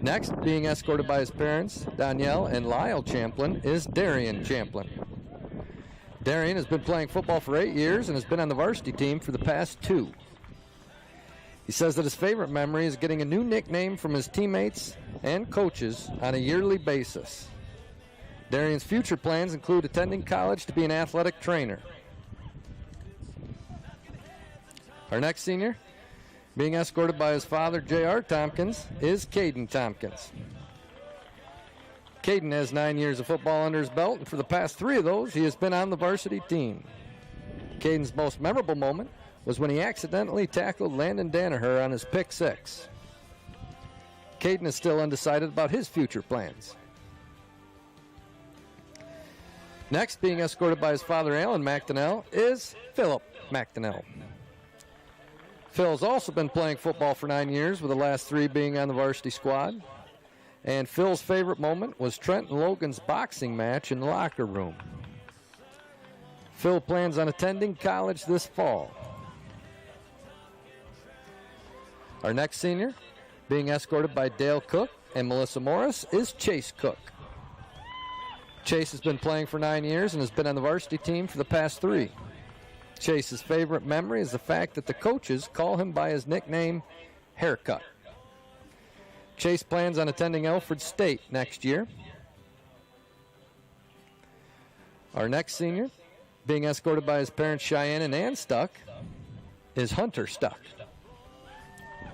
Next, being escorted by his parents, Danielle and Lyle Champlin, is Darian Champlin. Darian has been playing football for 8 years and has been on the varsity team for the past 2. He says that his favorite memory is getting a new nickname from his teammates and coaches on a yearly basis. Darian's future plans include attending college to be an athletic trainer. Our next senior, being escorted by his father, J.R. Tompkins, is Caden Tompkins. Caden has 9 years of football under his belt, and for the past 3 of those, he has been on the varsity team. Caden's most memorable moment was when he accidentally tackled Landon Danaher on his pick 6. Caden is still undecided about his future plans. Next, being escorted by his father, Alan McDonnell, is Philip McDonnell. Phil's also been playing football for 9 years, with the last 3 being on the varsity squad. And Phil's favorite moment was Trent and Logan's boxing match in the locker room. Phil plans on attending college this fall. Our next senior, being escorted by Dale Cook and Melissa Morris, is Chase Cook. Chase has been playing for 9 years and has been on the varsity team for the past 3. Chase's favorite memory is the fact that the coaches call him by his nickname, Haircut. Chase plans on attending Alfred State next year. Our next senior, being escorted by his parents, Cheyenne and Ann Stuck, is Hunter Stuck.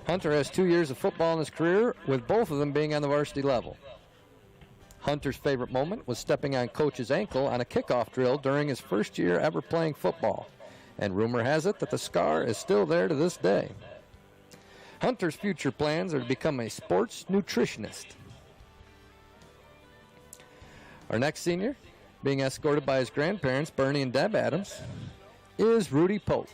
Hunter has 2 years of football in his career, with both of them being on the varsity level. Hunter's favorite moment was stepping on Coach's ankle on a kickoff drill during his first year ever playing football, and rumor has it that the scar is still there to this day. Hunter's future plans are to become a sports nutritionist. Our next senior, being escorted by his grandparents, Bernie and Deb Adams, is Rudy Polk.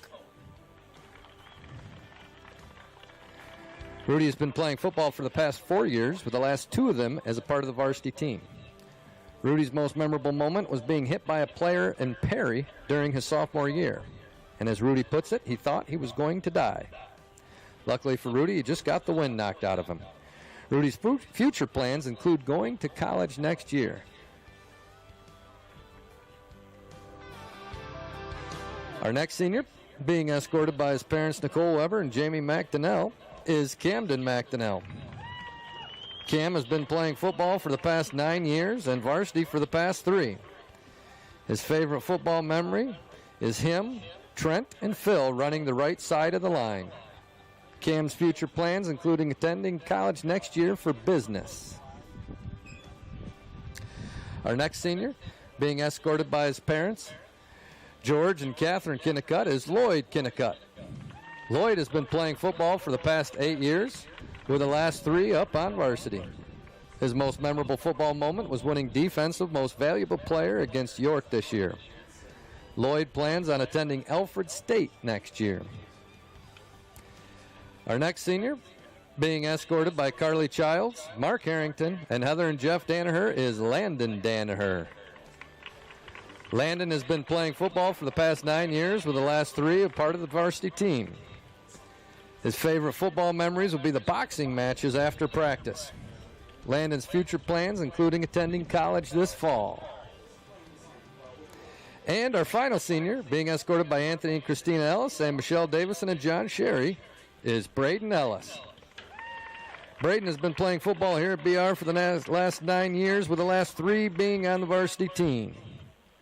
Rudy has been playing football for the past 4 years, with the last 2 of them as a part of the varsity team. Rudy's most memorable moment was being hit by a player in Perry during his sophomore year. And as Rudy puts it, he thought he was going to die. Luckily for Rudy, he just got the wind knocked out of him. Rudy's future plans include going to college next year. Our next senior, being escorted by his parents, Nicole Weber and Jamie McDonnell, is Camden McDonnell. Cam has been playing football for the past 9 years and varsity for the past 3. His favorite football memory is him, Trent, and Phil running the right side of the line. Cam's future plans including attending college next year for business. Our next senior, being escorted by his parents, George and Catherine Kinnicutt, is Lloyd Kinnicutt. Lloyd has been playing football for the past 8 years, with the last 3 up on varsity. His most memorable football moment was winning Defensive Most Valuable Player against York this year. Lloyd plans on attending Alfred State next year. Our next senior, being escorted by Carly Childs, Mark Harrington, and Heather and Jeff Danaher, is Landon Danaher. Landon has been playing football for the past 9 years, with the last 3 a part of the varsity team. His favorite football memories will be the boxing matches after practice. Landon's future plans including attending college this fall. And our final senior, being escorted by Anthony and Christina Ellis and Michelle Davison and John Sherry, is Braden Ellis. Braden has been playing football here at BR for the last 9 years, with the last 3 being on the varsity team.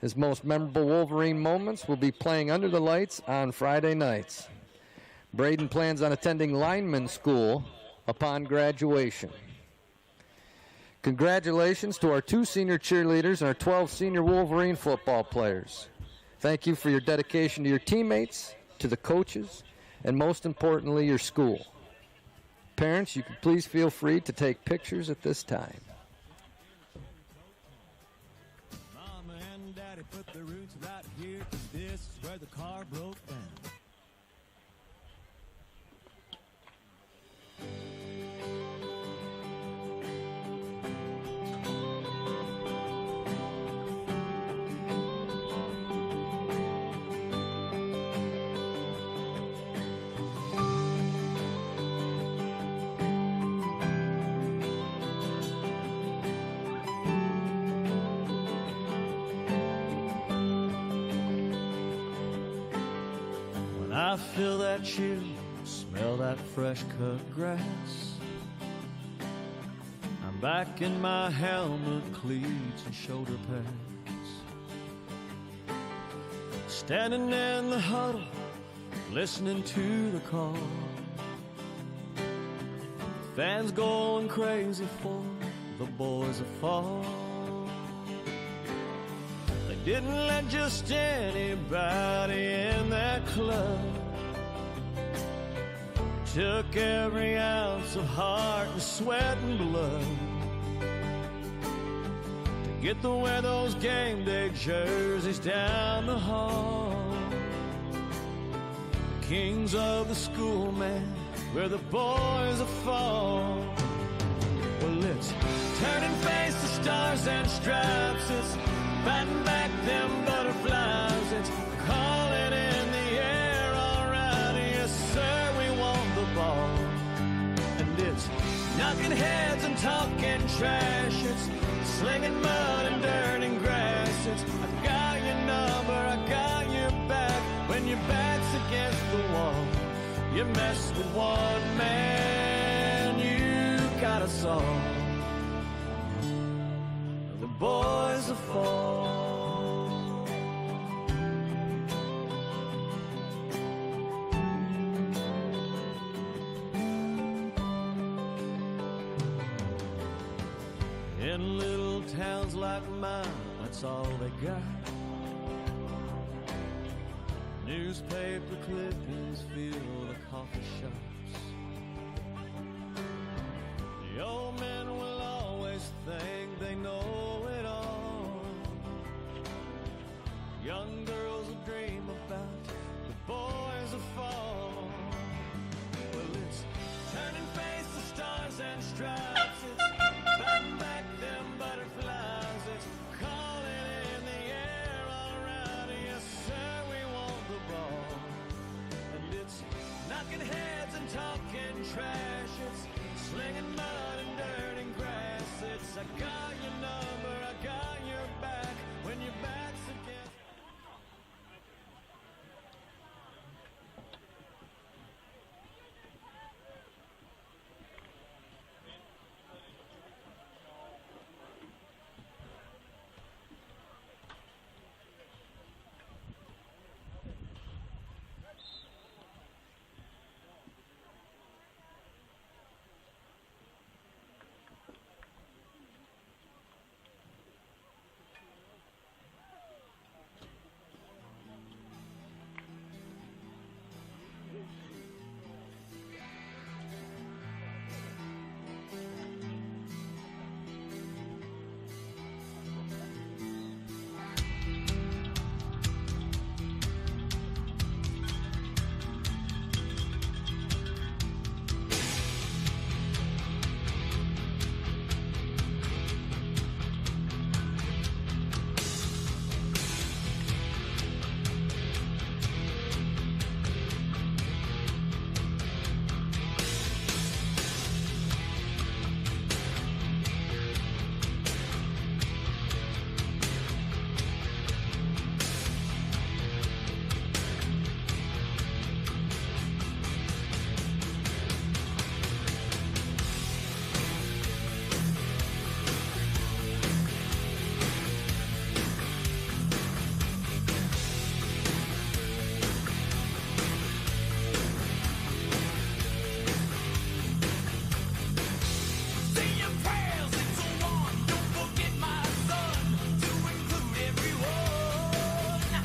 His most memorable Wolverine moments will be playing under the lights on Friday nights. Braden plans on attending lineman school upon graduation. Congratulations to our 2 senior cheerleaders and our 12 senior Wolverine football players. Thank you for your dedication to your teammates, to the coaches, and most importantly, your school. Parents, you can please feel free to take pictures at this time. Mama and Daddy put the roots right here. This is where the car broke down. feel that chill, smell that fresh cut grass. I'm back in my helmet, cleats, and shoulder pads. Standing in the huddle, listening to the call. Fans going crazy for the boys of fall. They didn't let just anybody in that club. Took every ounce of heart and sweat and blood to get to wear those game day jerseys down the hall. Kings of the school, man, where the boys are fall. Well, it's turning face to stars and stripes. It's batting back them butterflies. It's calling in the air, all right, yes sir, we want the ball. And it's knocking heads and talking trash. It's slinging mud and dirt and grass. It's I got your number, I got your back. When your back's against the wall, you mess with one man, you got us all. The boys are fall. In little towns like mine, that's all they got. Newspaper clippings fill the coffee shops. The old men will always think they know it all. Young girls will dream about the boys of fall. Well, it's turning face to stars and stripes. It's batting back them butterflies. It's calling in the air, all right, yes sir, we want the ball. And it's knocking heads and talking trash. It's slinging mud and dirt and grass. It's I got your number, I got your back. When your back's against.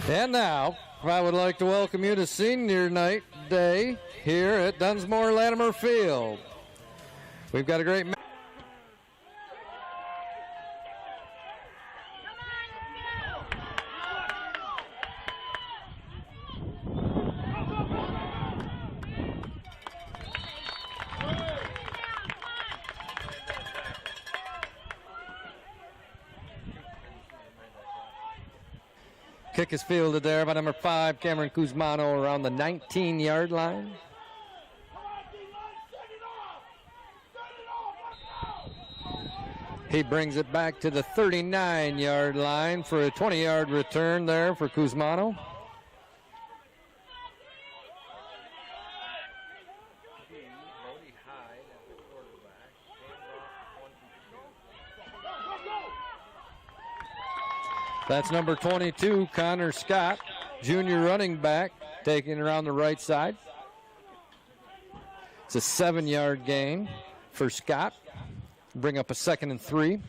And now, I would like to welcome you to Senior Night Day here at Dunsmore Latimer Field. We've got a great match. Kick is fielded there by number 5, Cameron Kuzmano, around the 19-yard line. He brings it back to the 39-yard line for a 20-yard return there for Kuzmano. That's number 22, Connor Scott, junior running back, taking it around the right side. It's a 7-yard gain for Scott. Bring up a 2nd and 3.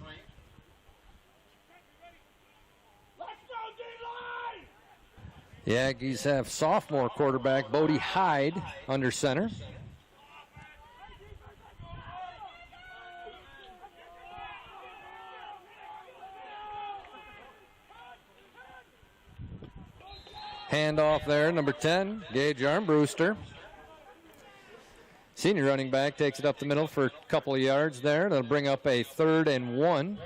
The Aggies have sophomore quarterback Bodie Hyde under center. Handoff there, number 10, Gage Armbruster. Senior running back takes it up the middle for a couple of yards there. That'll bring up a 3rd and 1.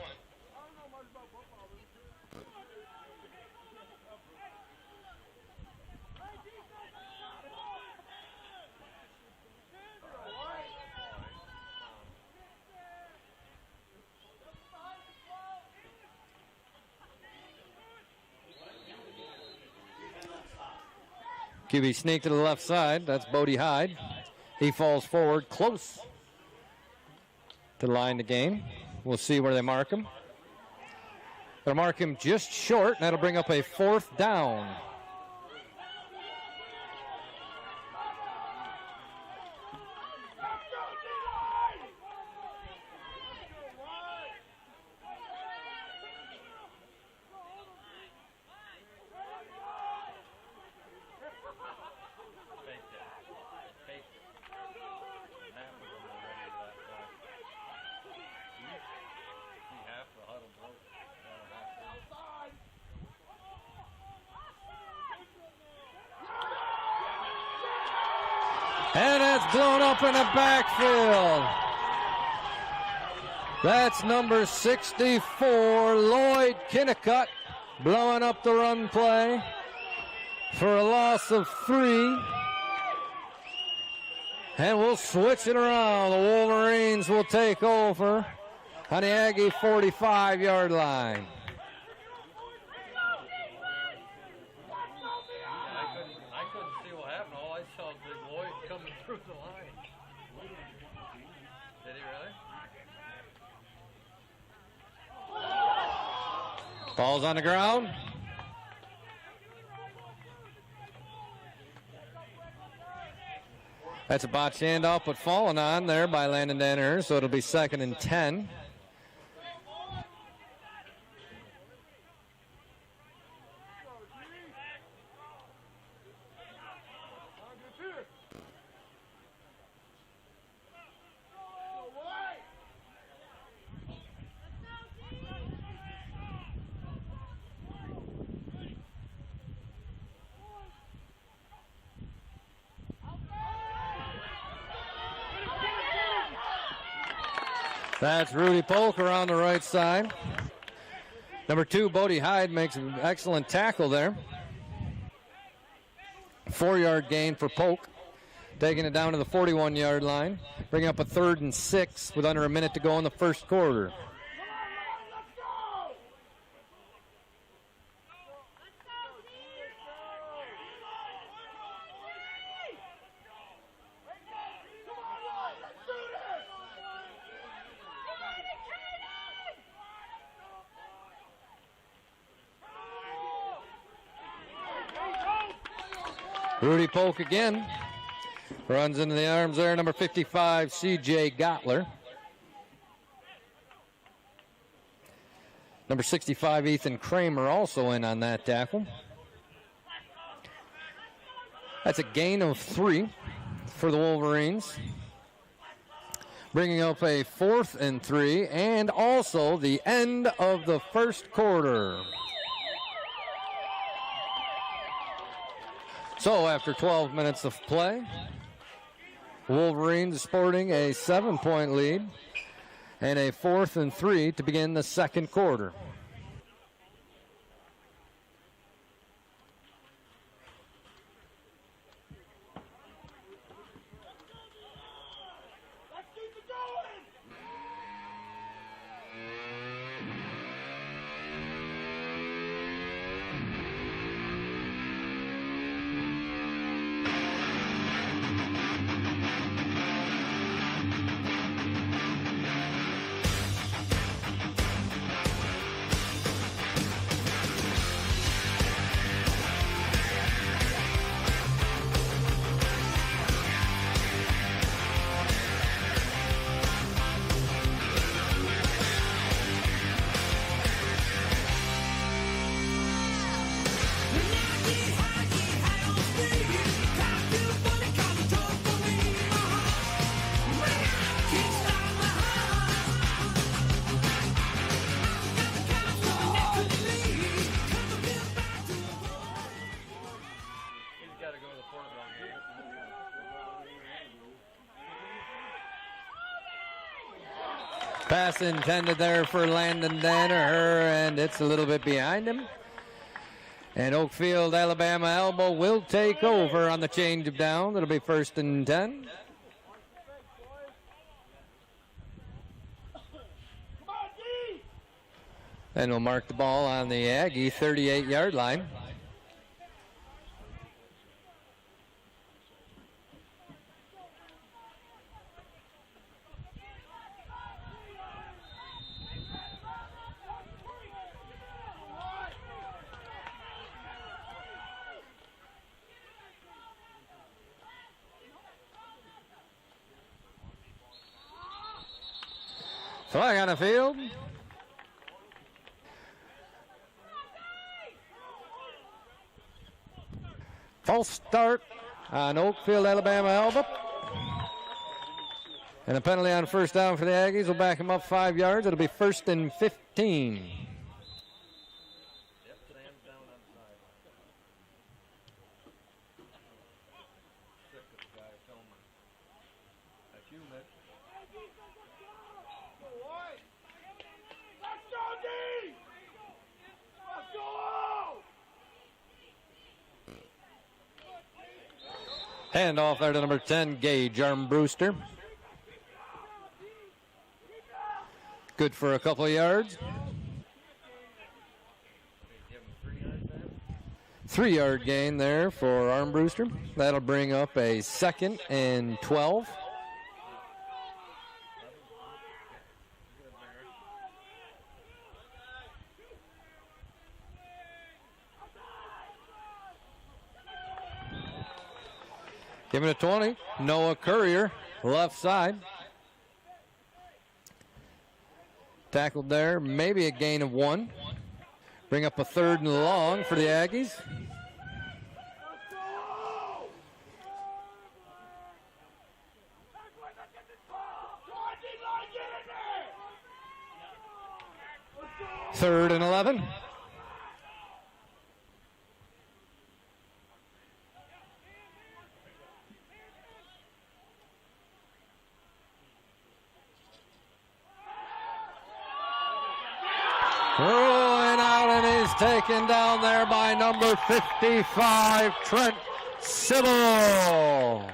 QB sneak to the left side. That's Bodie Hyde. He falls forward close to the line of the game. We'll see where they mark him. They'll mark him just short, and that'll bring up a 4th down. And it's blown up in the backfield. That's number 64, Lloyd Kinnicutt, blowing up the run play for a loss of 3. And we'll switch it around. The Wolverines will take over on the Aggie 45-yard line. Ball's on the ground. That's a botched handoff, but fallen on there by Landon Danner, so it'll be 2nd and 10. That's Rudy Polker on the right side. Number 2, Bodie Hyde makes an excellent tackle there. 4-yard gain for Polk. Taking it down to the 41-yard line. Bringing up a 3rd and 6 with under a minute to go in the first quarter. Rudy Polk again. Runs into the arms there, number 55, C.J. Gottler. Number 65, Ethan Kramer, also in on that tackle. That's a gain of 3 for the Wolverines. Bringing up a 4th and 3, and also the end of the first quarter. So after 12 minutes of play, Wolverines sporting a 7-point lead and a 4th and 3 to begin the second quarter. Pass intended there for Landon Danaher, and it's a little bit behind him. And Oakfield, Alabama Elba will take over on the change of down. It'll be 1st and 10. And we'll mark the ball on the Aggie 38-yard line. Flag on the field. False start on Oakfield, Alabama Elba. And a penalty on 1st down for the Aggies will back them up 5 yards. It'll be 1st and 15. Hand off there to number 10, Gage Armbruster. Good for a couple of yards. 3-yard gain there for Armbruster. That'll bring up a 2nd and 12. Give it a 20. Noah Courier, left side. Tackled there, maybe a gain of 1. Bring up a 3rd and long for the Aggies. Third and 11. Rolling out, and he's taken down there by number 55, Trent Sybil.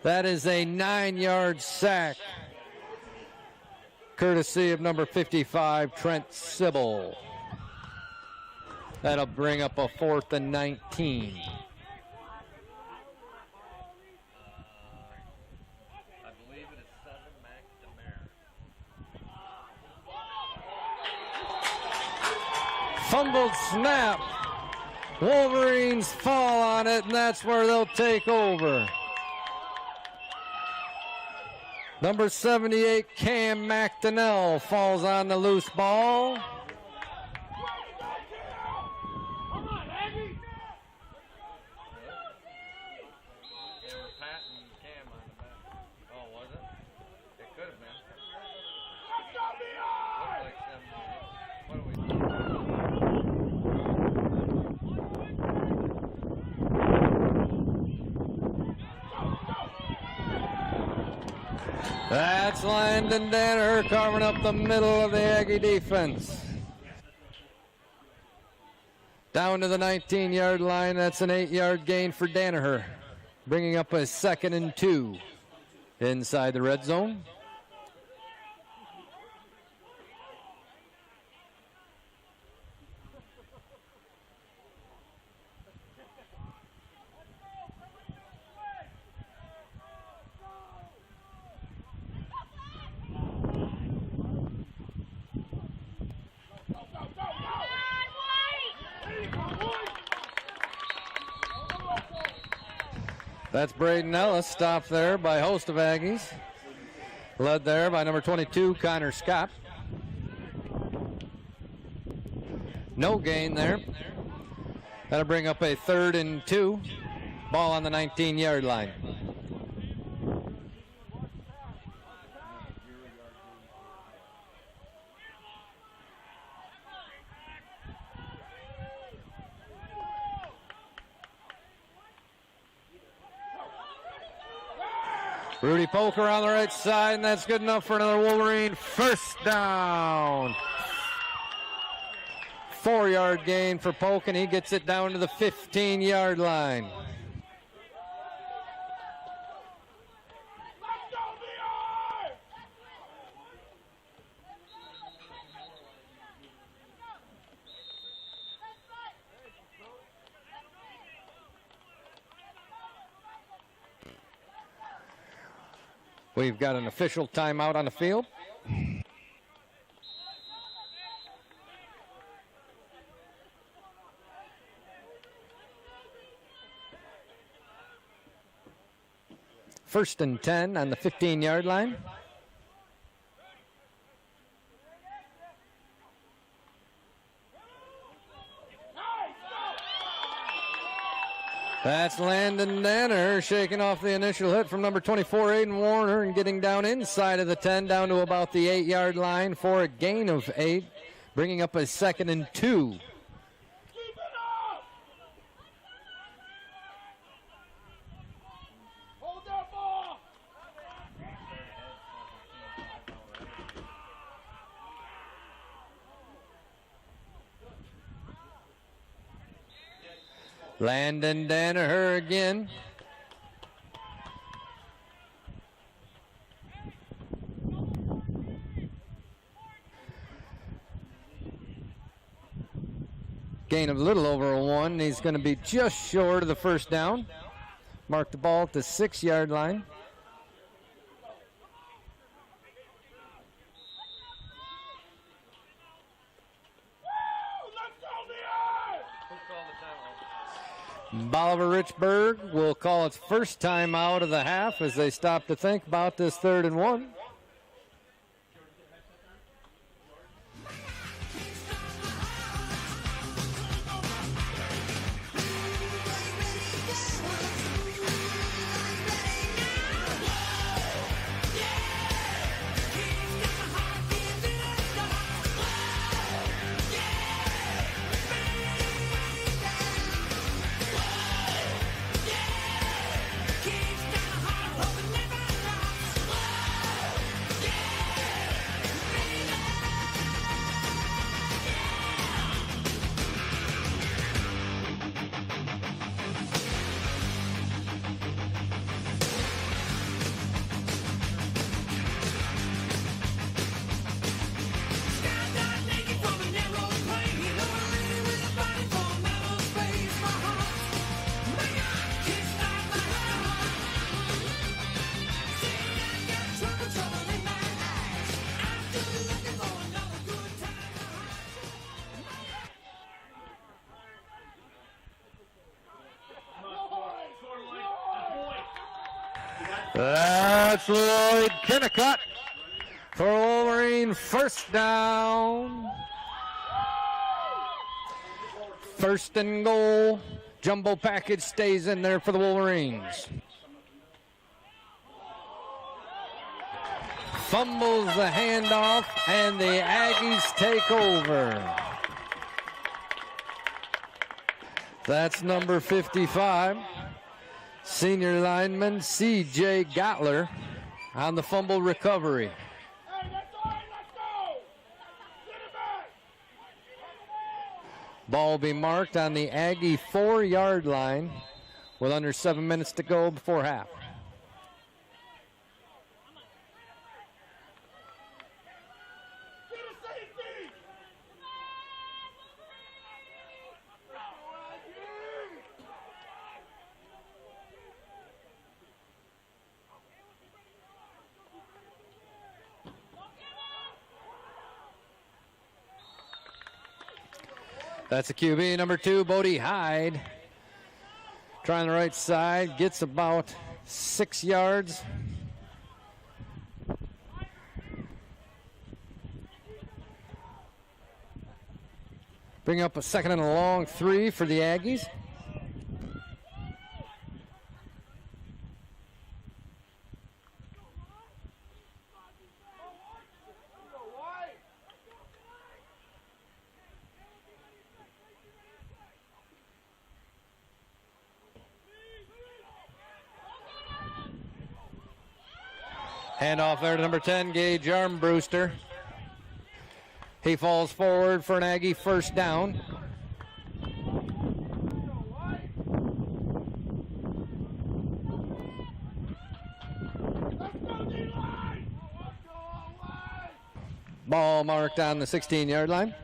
That is a 9-yard sack, courtesy of number 55, Trent Sybil. That'll bring up a 4th and 19. Fumbled snap. Wolverines fall on it, and that's where they'll take over. Number 78, Cam McDonnell, falls on the loose ball. That's Landon Danaher carving up the middle of the Aggie defense. Down to the 19-yard line. That's an 8-yard gain for Danaher, bringing up a 2nd and 2 inside the red zone. That's Braden Ellis, stopped there by a host of Aggies. Led there by number 22, Connor Scott. No gain there. That'll bring up a 3rd and 2. Ball on the 19-yard line. Rudy Poker on the right side, and that's good enough for another Wolverine first down. 4-yard gain for Polk, and he gets it down to the 15-yard line. We've got an official timeout on the field. First and 10 on the 15-yard line. That's Landon Danner shaking off the initial hit from number 24, Aiden Warner, and getting down inside of the 10, down to about the 8-yard line for a gain of 8, bringing up a 2nd and 2. Landon Danaher again. Gain of a little over a 1. He's going to be just short of the first down. Mark the ball at the 6-yard line. Bolivar-Richburg will call its first time out of the half as they stop to think about this 3rd and 1. That's Lloyd Kennicott for Wolverine, first down. 1st and goal. Jumbo package stays in there for the Wolverines. Fumbles the handoff, and the Aggies take over. That's number 55. Senior lineman C.J. Gottler on the fumble recovery. Hey, that's all right, let's go. Get it back. Ball will be marked on the Aggie 4-yard line with under 7 minutes to go before half. Get a safety. That's a QB, number 2, Bodie Hyde. Trying the right side, gets about 6 yards. Bring up a 2nd and a long 3 for the Aggies. Handoff there to number 10, Gage Armbruster. He falls forward for an Aggie first down. Ball marked on the 16-yard line.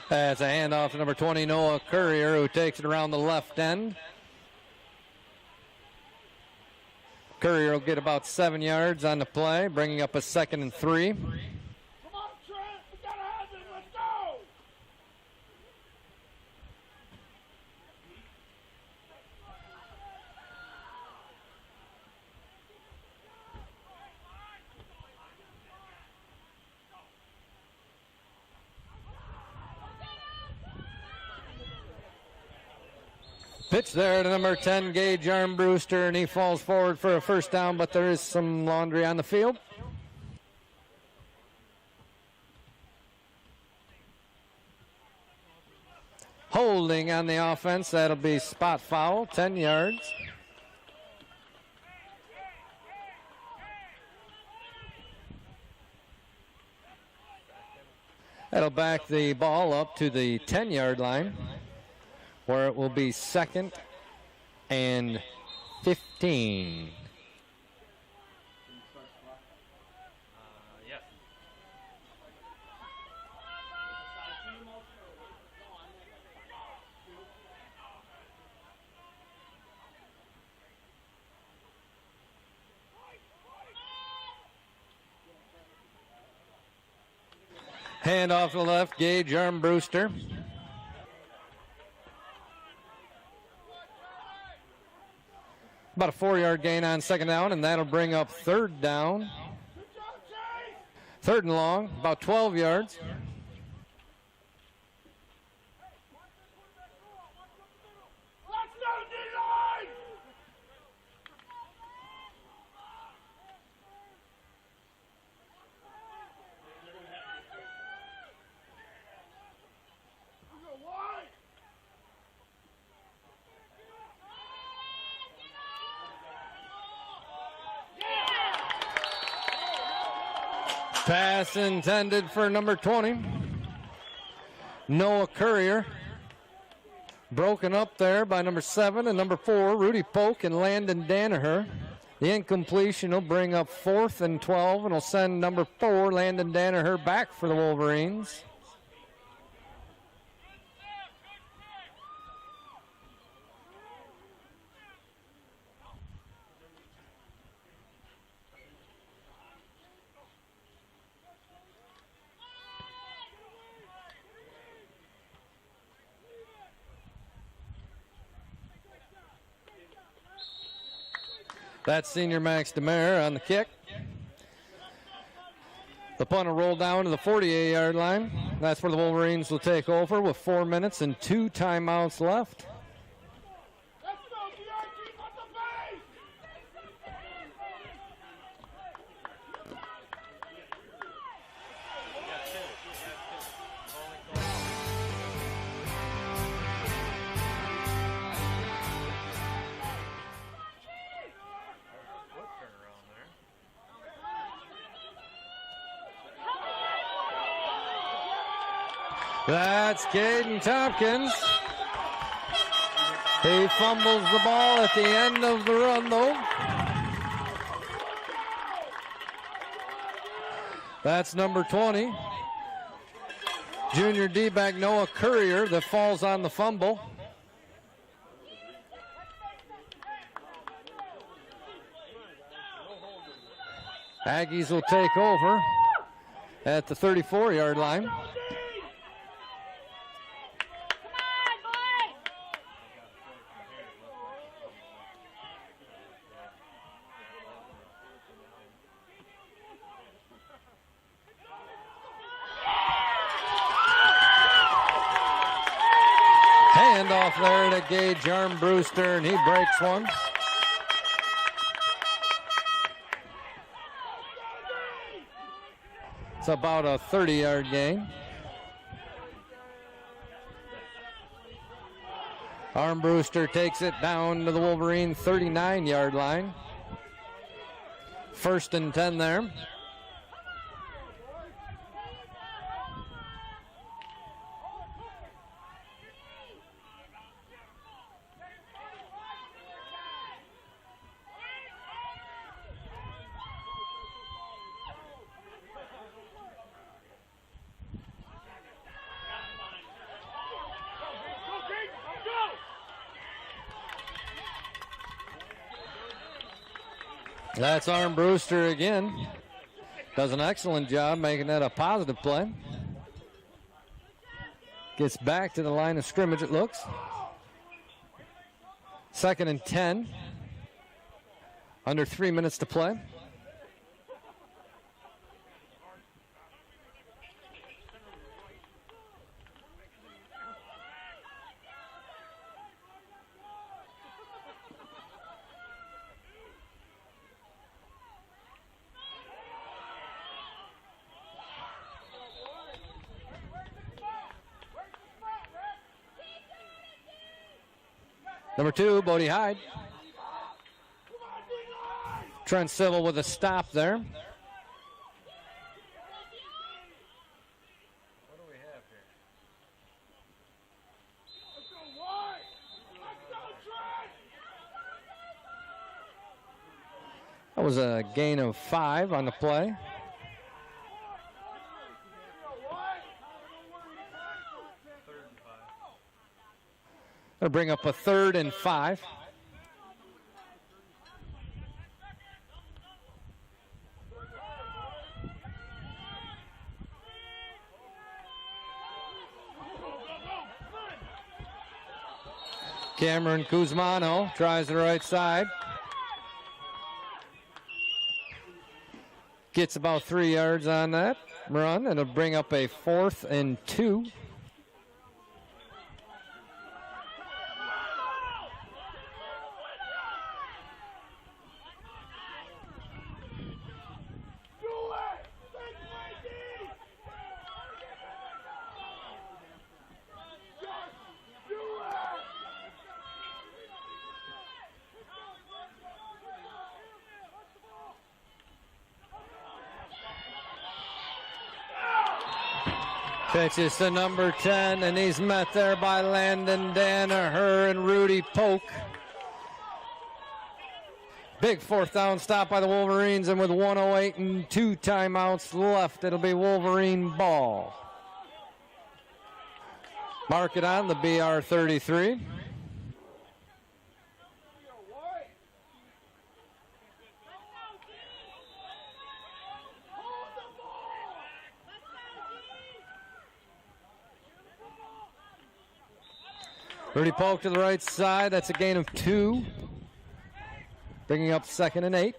That's a handoff to number 20, Noah Courier, who takes it around the left end. Courier will get about 7 yards on the play, bringing up a 2nd and 3. Come on, Trent. We gotta have it. Let's go. Pitch there to number 10, Gage Armbruster, and he falls forward for a first down, but there is some laundry on the field. Holding on the offense, that'll be spot foul, 10 yards. That'll back the ball up to the 10-yard line, where it will be 2nd and 15. Hand off to the left, Gage Armbruster. About a 4-yard gain on 2nd down, and that'll bring up 3rd down. 3rd and long, about 12 yards. Let's go, D-line. Wide. Pass intended for number 20, Noah Courier. Broken up there by number 7 and number 4, Rudy Polk and Landon Danaher. The incompletion will bring up 4th and 12, and will send number 4, Landon Danaher, back for the Wolverines. That's senior Max DeMare on the kick. The punt will roll down to the 48-yard line. That's where the Wolverines will take over with 4 minutes and 2 timeouts left. Let's go, D-line. Keep on the base. That's Caden Tompkins. He fumbles the ball at the end of the run, though. That's number 20, junior D-back Noah Courier, that falls on the fumble. Aggies will take over at the 34-yard line. handoff there to Gage Armbruster, and he breaks one. It's about a 30-yard gain. Armbruster takes it down to the Wolverine 39-yard line. 1st and 10 there. That's Armbruster again. Does an excellent job making that a positive play. Gets back to the line of scrimmage, it looks. 2nd and 10. Under 3 minutes to play. Number 2, Bodie Hyde. Trent Civil with a stop there. What do we have here? Let's go wide. Let's go, Trent. That was a gain of 5 on the play. They'll bring up a 3rd and 5. Cameron Kuzmano tries the right side. Gets about 3 yards on that run, and it'll bring up a 4th and 2. Pitches to number 10, and he's met there by Landon Danaher and Rudy Polk. Big 4th down stop by the Wolverines, and with 1:08 and 2 timeouts left, it'll be Wolverine ball. Mark it on the BR33. Rudy Polk to the right side. That's a gain of 2. Bringing up 2nd and 8.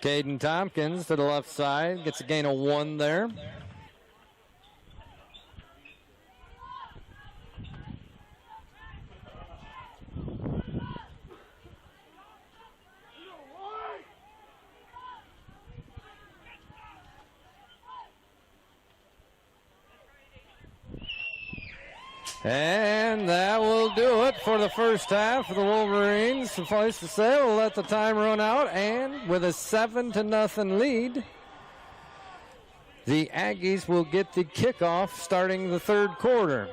Caden Tompkins to the left side, gets a gain of 1 there. And that will do it for the first half of the Wolverines. Suffice to say, we'll let the time run out, and with a 7-0 lead, the Aggies will get the kickoff starting the 3rd quarter.